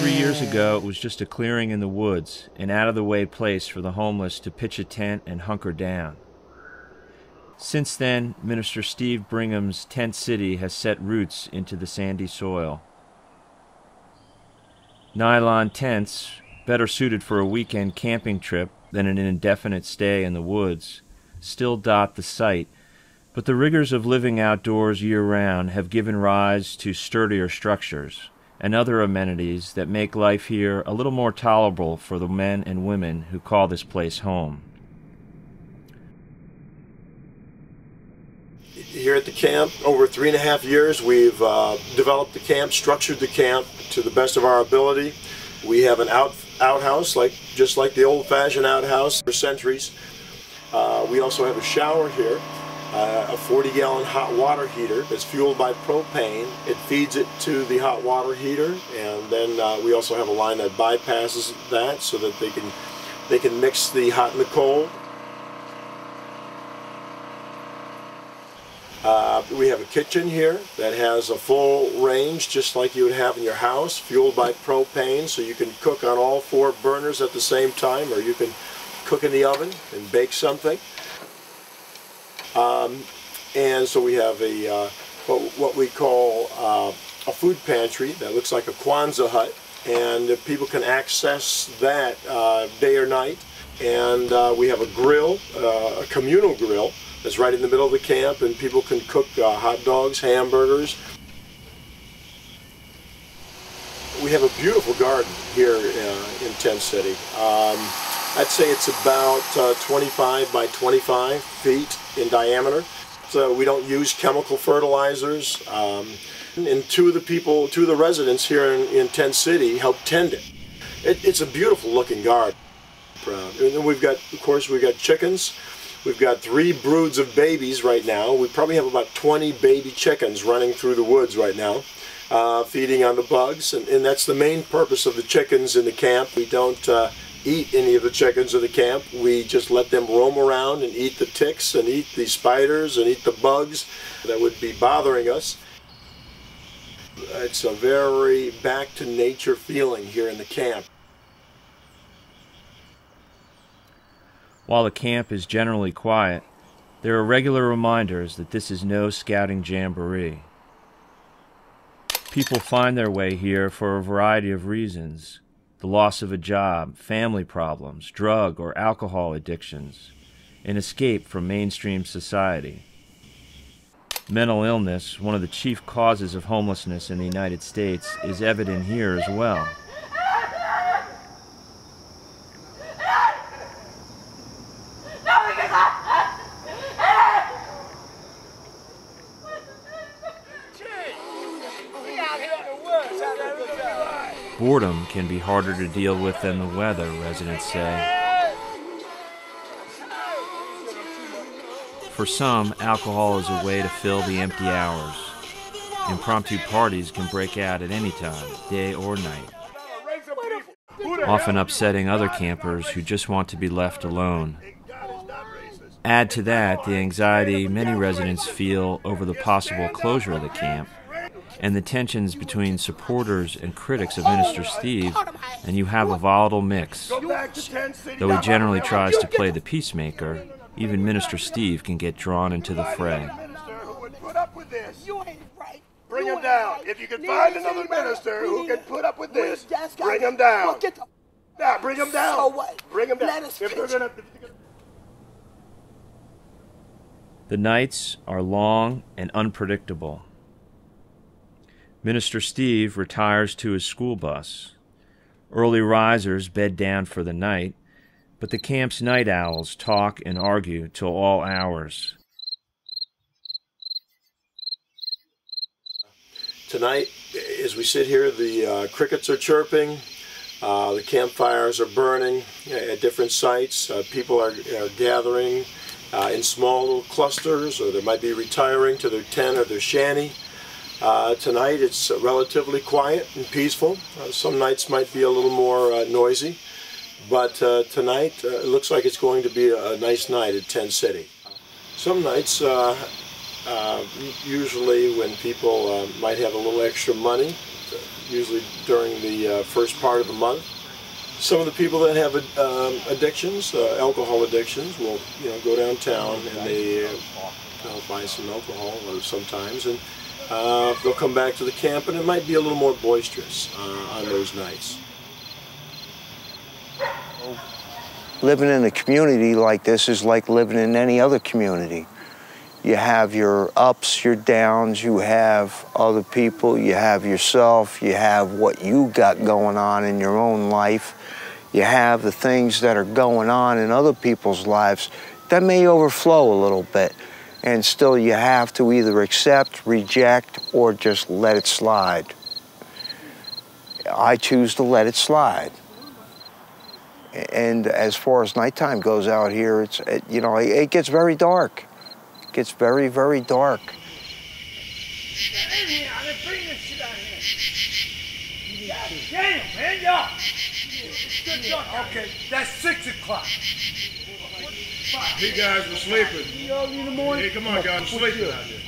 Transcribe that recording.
3 years ago, it was just a clearing in the woods, an out-of-the-way place for the homeless to pitch a tent and hunker down. Since then, Minister Steve Bringham's tent city has set roots into the sandy soil. Nylon tents, better suited for a weekend camping trip than an indefinite stay in the woods, still dot the site, but the rigors of living outdoors year-round have given rise to sturdier structures and other amenities that make life here a little more tolerable for the men and women who call this place home. Here at the camp, over 3.5 years, we've developed the camp, structured the camp to the best of our ability. We have an outhouse, just like the old-fashioned outhouse for centuries. We also have a shower here, a 40-gallon hot water heater that's fueled by propane. It feeds it to the hot water heater, and then we also have a line that bypasses that so that they can mix the hot and the cold. We have a kitchen here that has a full range just like you would have in your house, fueled by propane, so you can cook on all 4 burners at the same time, or you can cook in the oven and bake something. And so we have a what we call a food pantry that looks like a Kwanzaa hut, and people can access that day or night. And we have a grill, a communal grill, that's right in the middle of the camp, and people can cook hot dogs, hamburgers. We have a beautiful garden here in Tent City. I'd say it's about 25 by 25 feet in diameter. So we don't use chemical fertilizers. And two of the residents here in Tent City help tend it. It's a beautiful looking garden. And then we've got chickens. We've got 3 broods of babies right now. We probably have about 20 baby chickens running through the woods right now, feeding on the bugs. And that's the main purpose of the chickens in the camp. We don't eat any of the chickens in the camp. We just let them roam around and eat the ticks and eat the spiders and eat the bugs that would be bothering us. It's a very back to nature feeling here in the camp. While the camp is generally quiet, there are regular reminders that this is no scouting jamboree. People find their way here for a variety of reasons: the loss of a job, family problems, drug or alcohol addictions, an escape from mainstream society. Mental illness, one of the chief causes of homelessness in the United States, is evident here as well. Boredom can be harder to deal with than the weather, residents say. For some, alcohol is a way to fill the empty hours. Impromptu parties can break out at any time, day or night, often upsetting other campers who just want to be left alone. Add to that the anxiety many residents feel over the possible closure of the camp, and the tensions between supporters and critics of Minister Steve, and you have a volatile mix. Though he generally tries to play the peacemaker, even Minister Steve can get drawn into the fray. Bring him down. If you can find another minister who can put up with this, bring him down. Yeah, bring him down. So what? Bring him down. The nights are long and unpredictable. Minister Steve retires to his school bus. Early risers bed down for the night, but the camp's night owls talk and argue till all hours. Tonight, as we sit here, the crickets are chirping, the campfires are burning at different sites. People are gathering in small little clusters, or they might be retiring to their tent or their shanty. Tonight it's relatively quiet and peaceful. Some nights might be a little more noisy, but tonight it looks like it's going to be a nice night at Tent City. Some nights, usually when people might have a little extra money, usually during the first part of the month. Some of the people that have addictions, alcohol addictions, will go downtown and they'll buy some alcohol sometimes, and they'll come back to the camp, and it might be a little more boisterous on those nights. Living in a community like this is like living in any other community. You have your ups, your downs, you have other people, you have yourself, you have what you got going on in your own life, you have the things that are going on in other people's lives that may overflow a little bit, and still you have to either accept, reject, or just let it slide. I choose to let it slide. And as far as nighttime goes out here, it gets very dark. It gets very, very dark. Okay, that's 6 o'clock. You guys were sleeping. In the morning. Hey, come on, guys, we're sleeping out there.